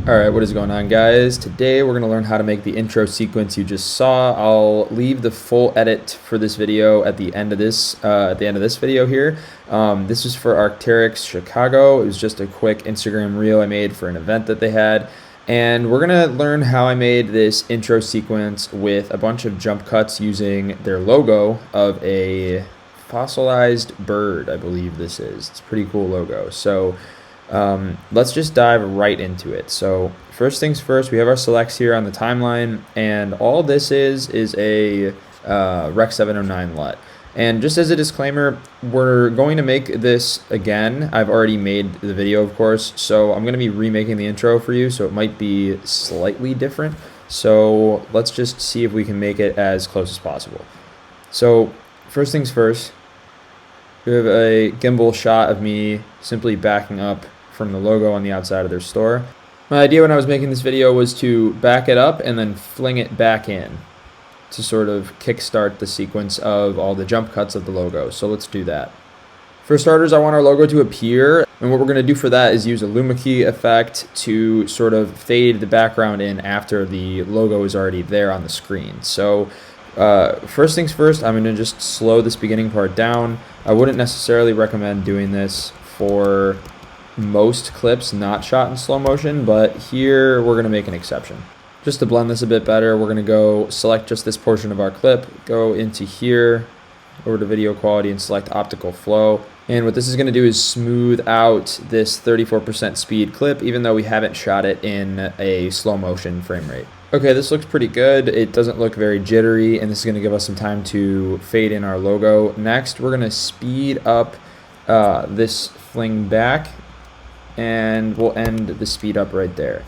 Alright, what is going on, guys? Today we're going to learn how to make the intro sequence you just saw. I'll leave the full edit for this video at the end of this video here. This is for Arc'teryx Chicago. It was just a quick Instagram reel I made for an event that they had. And we're going to learn how I made this intro sequence with a bunch of jump cuts using their logo of a fossilized bird, I believe this is. It's a pretty cool logo. So let's just dive right into it. So first things first, we have our selects here on the timeline, and all this is a Rec 709 LUT. And just as a disclaimer, we're going to make this again. I've already made the video, of course, so I'm going to be remaking the intro for you, so it might be slightly different. So let's just see if we can make it as close as possible. So first things first, we have a gimbal shot of me simply backing up from the logo on the outside of their store. My idea when I was making this video was to back it up and then fling it back in to sort of kickstart the sequence of all the jump cuts of the logo. So let's do that. For starters, I want our logo to appear, and what we're going to do for that is use a luma key effect to sort of fade the background in after the logo is already there on the screen. So first things first, I'm going to just slow this beginning part down. I wouldn't necessarily recommend doing this for most clips not shot in slow motion, but here we're going to make an exception. Just to blend this a bit better, we're going to go select just this portion of our clip, go into here, over to video quality and select optical flow. And what this is going to do is smooth out this 34% speed clip, even though we haven't shot it in a slow motion frame rate. Okay, this looks pretty good. It doesn't look very jittery, and this is going to give us some time to fade in our logo. Next, we're going to speed up this fling back, and we'll end the speed up right there.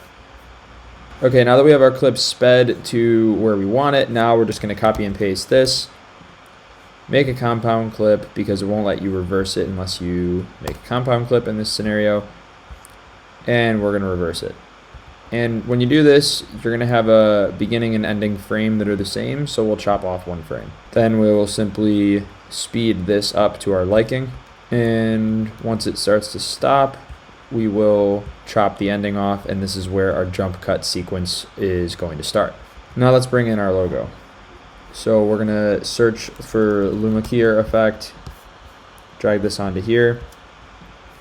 Okay, now that we have our clip sped to where we want it, now we're just going to copy and paste this. Make a compound clip because it won't let you reverse it unless you make a compound clip in this scenario. And we're going to reverse it. And when you do this, you're going to have a beginning and ending frame that are the same, so we'll chop off one frame. Then we will simply speed this up to our liking. And once it starts to stop, we will chop the ending off, and this is where our jump cut sequence is going to start. Now let's bring in our logo. So we're gonna search for luma key effect, drag this onto here.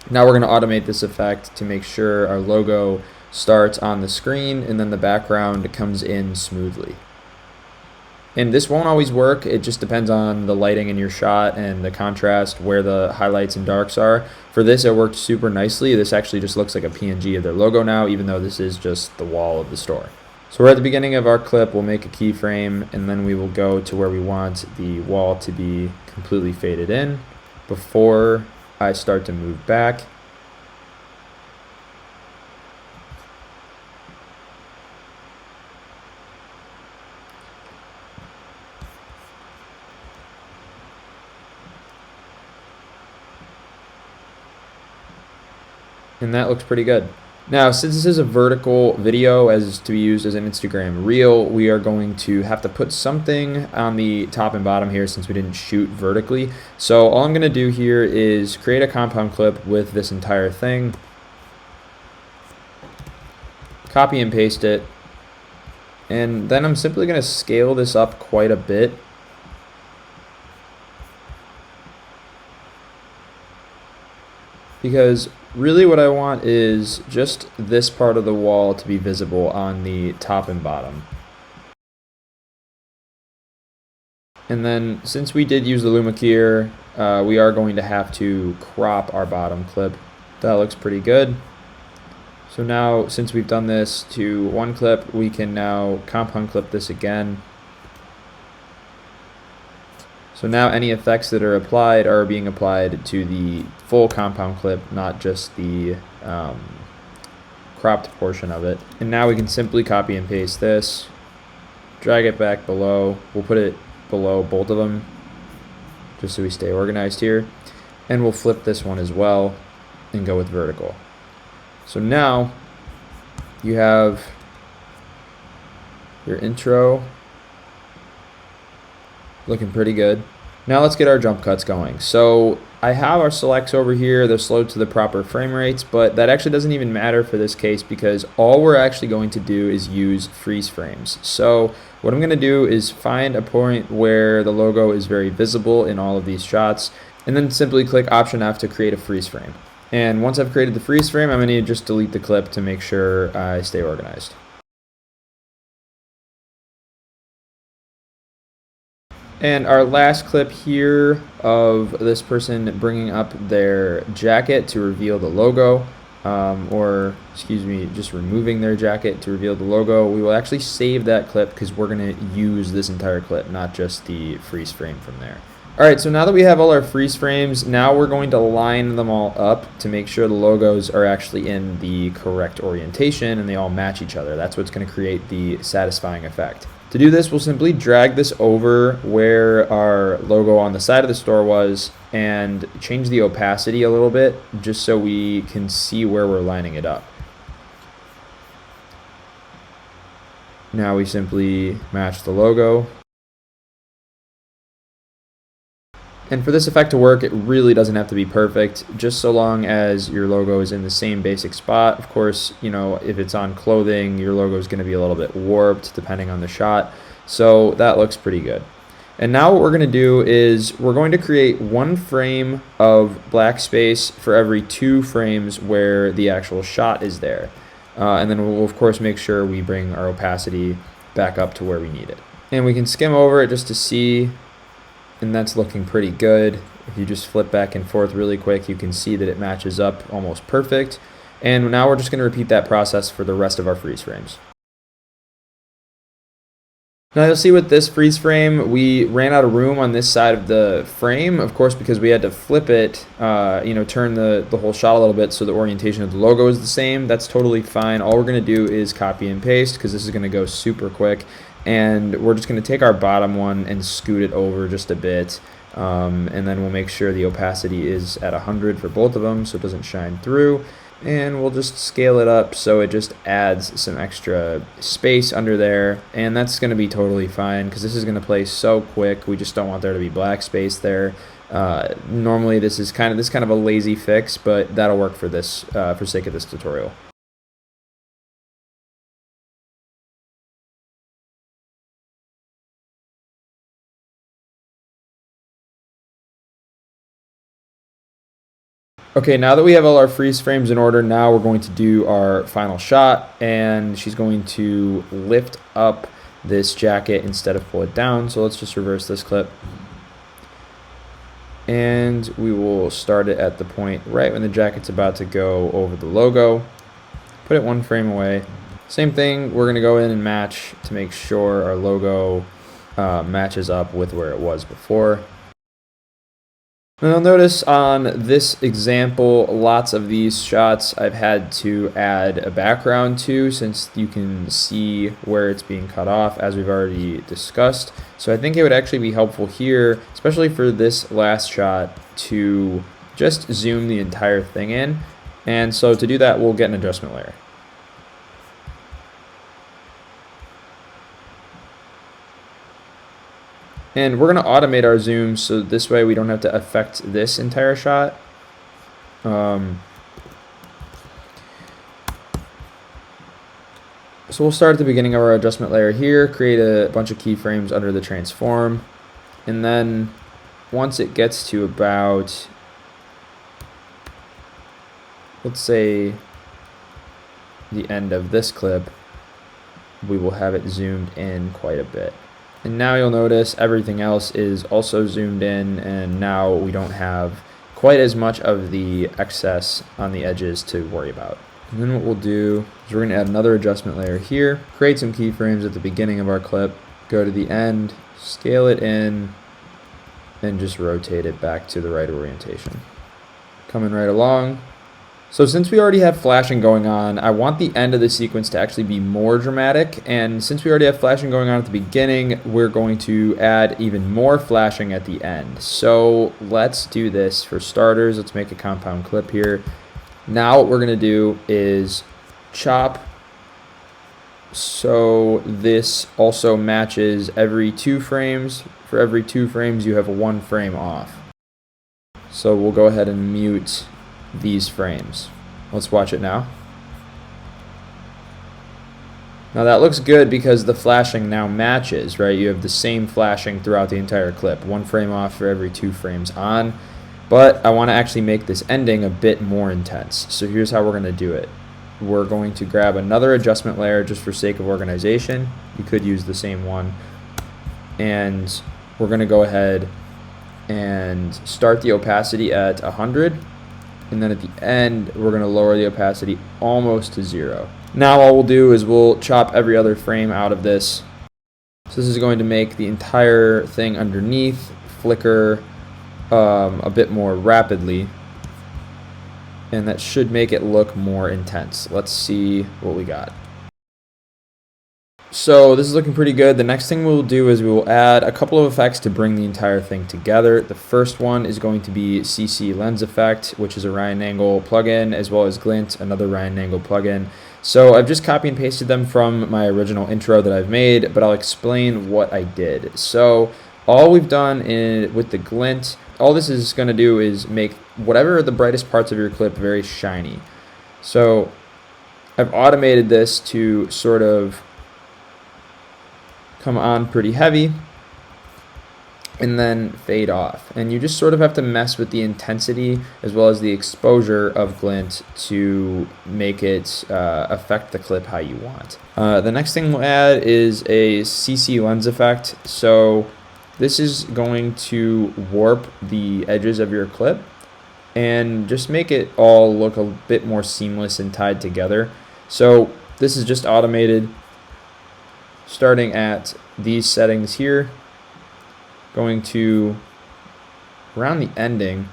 Now we're gonna automate this effect to make sure our logo starts on the screen and then the background comes in smoothly. And this won't always work. It just depends on the lighting in your shot and the contrast, where the highlights and darks are. For this, it worked super nicely. This actually just looks like a PNG of their logo now, even though this is just the wall of the store. So we're at the beginning of our clip. We'll make a keyframe, and then we will go to where we want the wall to be completely faded in before I start to move back. And that looks pretty good. Now, since this is a vertical video as to be used as an Instagram reel, we are going to have to put something on the top and bottom here since we didn't shoot vertically. So all I'm going to do here is create a compound clip with this entire thing, copy and paste it, and then I'm simply going to scale this up quite a bit. Because really what I want is just this part of the wall to be visible on the top and bottom. And then since we did use the luma key, we are going to have to crop our bottom clip. That looks pretty good. So now, since we've done this to one clip, we can now compound clip this again. So now any effects that are applied are being applied to the full compound clip, not just the cropped portion of it. And now we can simply copy and paste this, drag it back below. We'll put it below both of them just so we stay organized here. And we'll flip this one as well and go with vertical. So now you have your intro looking pretty good. Now let's get our jump cuts going. So I have our selects over here, they're slowed to the proper frame rates, but that actually doesn't even matter for this case because all we're actually going to do is use freeze frames. So what I'm going to do is find a point where the logo is very visible in all of these shots, and then simply click Option F to create a freeze frame. And once I've created the freeze frame, I'm going to just delete the clip to make sure I stay organized. And our last clip here of this person bringing up their jacket to reveal the logo, or excuse me, just removing their jacket to reveal the logo, we will actually save that clip because we're going to use this entire clip, not just the freeze frame from there. Alright, so now that we have all our freeze frames, now we're going to line them all up to make sure the logos are actually in the correct orientation and they all match each other. That's what's going to create the satisfying effect. To do this, we'll simply drag this over where our logo on the side of the store was and change the opacity a little bit just so we can see where we're lining it up. Now we simply match the logo. And for this effect to work, it really doesn't have to be perfect, just so long as your logo is in the same basic spot. Of course, you know, if it's on clothing, your logo is going to be a little bit warped depending on the shot. So that looks pretty good. And now what we're going to do is we're going to create one frame of black space for every 2 frames where the actual shot is there. And then we'll, of course, make sure we bring our opacity back up to where we need it. And we can skim over it just to see. And that's looking pretty good. If you just flip back and forth really quick, you can see that it matches up almost perfect. And now we're just going to repeat that process for the rest of our freeze frames. Now you'll see with this freeze frame, we ran out of room on this side of the frame, of course, because we had to flip it, turn the whole shot a little bit so the orientation of the logo is the same. That's totally fine. All we're going to do is copy and paste because this is going to go super quick. And we're just going to take our bottom one and scoot it over just a bit, and then we'll make sure the opacity is at 100 for both of them so it doesn't shine through, and we'll just scale it up so it just adds some extra space under there, and that's going to be totally fine because this is going to play so quick. We just don't want there to be black space there. Normally this is kind of a lazy fix, but that'll work for this for sake of this tutorial. Okay, now that we have all our freeze frames in order, now we're going to do our final shot, and she's going to lift up this jacket instead of pull it down. So let's just reverse this clip. And we will start it at the point right when the jacket's about to go over the logo. Put it 1 frame away. Same thing, we're gonna go in and match to make sure our logo matches up with where it was before. Now notice on this example, lots of these shots I've had to add a background to since you can see where it's being cut off as we've already discussed. So I think it would actually be helpful here, especially for this last shot, to just zoom the entire thing in. And so to do that, we'll get an adjustment layer. And we're going to automate our zoom so this way we don't have to affect this entire shot. So we'll start at the beginning of our adjustment layer here, create a bunch of keyframes under the transform, and then once it gets to about, let's say, the end of this clip, we will have it zoomed in quite a bit. And now you'll notice everything else is also zoomed in, and now we don't have quite as much of the excess on the edges to worry about. And then what we'll do is we're going to add another adjustment layer here, create some keyframes at the beginning of our clip, go to the end, scale it in, and just rotate it back to the right orientation. Coming right along. So since we already have flashing going on, I want the end of the sequence to actually be more dramatic, and since we already have flashing going on at the beginning, we're going to add even more flashing at the end. So let's do this. For starters, let's make a compound clip here. Now what we're going to do is chop so this also matches every 2 frames For every 2 frames, you have 1 frame off. So we'll go ahead and mute these frames. Let's watch it now. Now that looks good because the flashing now matches, right? You have the same flashing throughout the entire clip. 1 frame off for every 2 frames on. But I want to actually make this ending a bit more intense. So here's how we're going to do it. We're going to grab another adjustment layer just for sake of organization. You could use the same one. And we're going to go ahead and start the opacity at 100. And then at the end, we're going to lower the opacity almost to 0. Now all we'll do is we'll chop every other frame out of this. So this is going to make the entire thing underneath flicker a bit more rapidly. And that should make it look more intense. Let's see what we got. So this is looking pretty good. The next thing we'll do is we will add a couple of effects to bring the entire thing together. The first one is going to be CC Lens Effect, which is a Ryan Angle plugin, as well as Glint, another Ryan Angle plugin. So I've just copy and pasted them from my original intro that I've made, but I'll explain what I did. So all we've done with the Glint, all this is going to do is make whatever are the brightest parts of your clip very shiny. So I've automated this to sort of come on pretty heavy and then fade off. And you just sort of have to mess with the intensity as well as the exposure of Glint to make it affect the clip how you want. The next thing we'll add is a CC Lens Effect. So this is going to warp the edges of your clip and just make it all look a bit more seamless and tied together. So this is just automated, starting at these settings here, going to around the ending,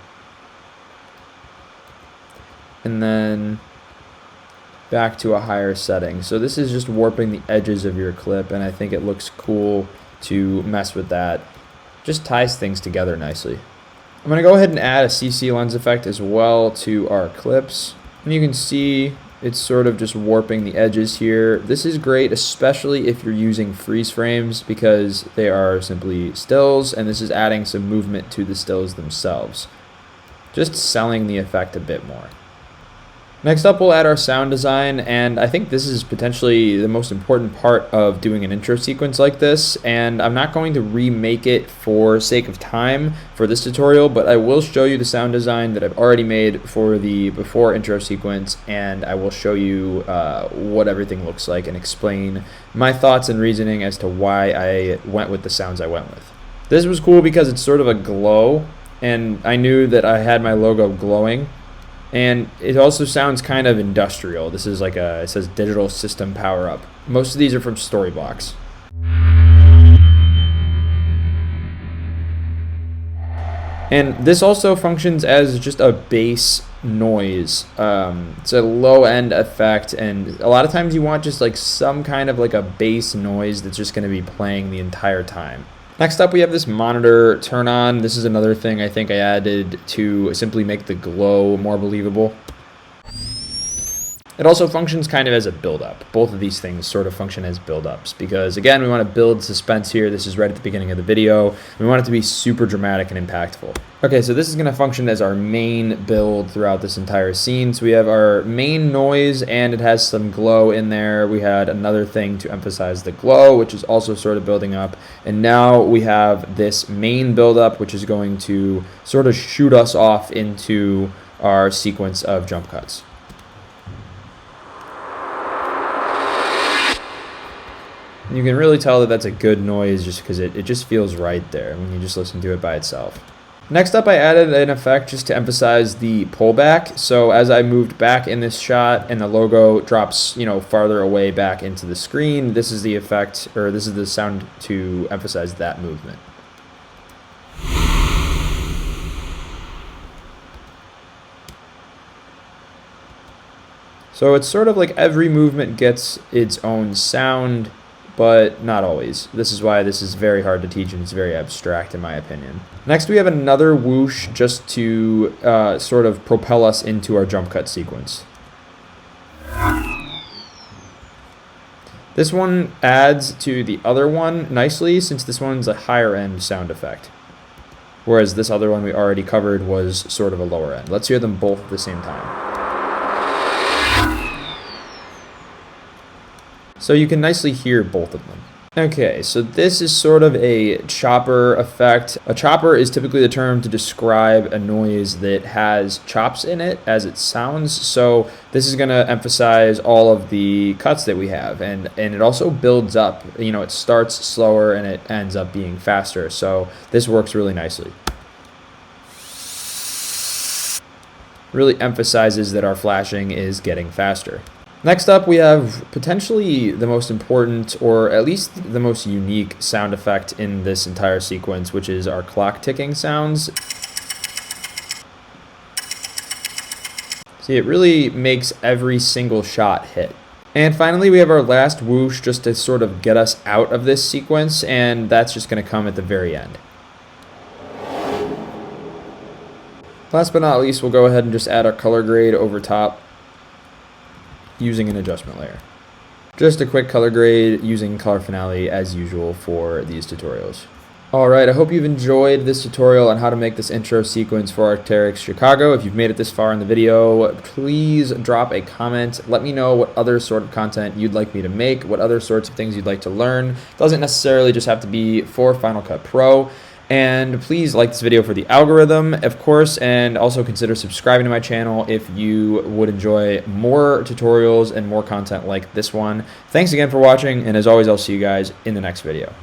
and then back to a higher setting. So this is just warping the edges of your clip, and I think it looks cool to mess with that. Just ties things together nicely. I'm going to go ahead and add a CC Lens Effect as well to our clips, and you can see it's sort of just warping the edges here. This is great, especially if you're using freeze frames, because they are simply stills, and this is adding some movement to the stills themselves, just selling the effect a bit more. Next up, we'll add our sound design, and I think this is potentially the most important part of doing an intro sequence like this, and I'm not going to remake it for sake of time for this tutorial, but I will show you the sound design that I've already made for the before intro sequence, and I will show you what everything looks like and explain my thoughts and reasoning as to why I went with the sounds I went with. This was cool because it's sort of a glow, and I knew that I had my logo glowing. And it also sounds kind of industrial. This is like it says digital system power up. Most of these are from Storyblocks. And this also functions as just a bass noise. It's a low end effect, and a lot of times you want just like some kind of like a bass noise that's just going to be playing the entire time. Next up, we have this monitor turn on. This is another thing I think I added to simply make the glow more believable. It also functions kind of as a build-up. Both of these things sort of function as build-ups because, again, we want to build suspense here. This is right at the beginning of the video. We want it to be super dramatic and impactful. Okay, so this is going to function as our main build throughout this entire scene. So we have our main noise, and it has some glow in there. We had another thing to emphasize the glow, which is also sort of building up. And now we have this main build-up, which is going to sort of shoot us off into our sequence of jump cuts. You can really tell that that's a good noise just because it just feels right there when you just listen to it by itself. Next up, I added an effect just to emphasize the pullback. So as I moved back in this shot and the logo drops, farther away back into the screen, this is the effect, or this is the sound to emphasize that movement. So it's sort of like every movement gets its own sound, but not always. This is why this is very hard to teach and it's very abstract in my opinion. Next, we have another whoosh just to sort of propel us into our jump cut sequence. This one adds to the other one nicely since this one's a higher end sound effect, whereas this other one we already covered was sort of a lower end. Let's hear them both at the same time. So you can nicely hear both of them. Okay, so this is sort of a chopper effect. A chopper is typically the term to describe a noise that has chops in it as it sounds. So this is going to emphasize all of the cuts that we have, and it also builds up. You know, it starts slower and it ends up being faster. So this works really nicely. Really emphasizes that our flashing is getting faster. Next up, we have potentially the most important, or at least the most unique sound effect in this entire sequence, which is our clock ticking sounds. See, it really makes every single shot hit. And finally, we have our last whoosh just to sort of get us out of this sequence, and that's just going to come at the very end. Last but not least, we'll go ahead and just add our color grade over top using an adjustment layer. Just a quick color grade using Color Finale as usual for these tutorials. Alright, I hope you've enjoyed this tutorial on how to make this intro sequence for Arc'teryx Chicago. If you've made it this far in the video, please drop a comment. Let me know what other sort of content you'd like me to make, what other sorts of things you'd like to learn. It doesn't necessarily just have to be for Final Cut Pro. And please like this video for the algorithm, of course, and also consider subscribing to my channel if you would enjoy more tutorials and more content like this one. Thanks again for watching, and as always, I'll see you guys in the next video.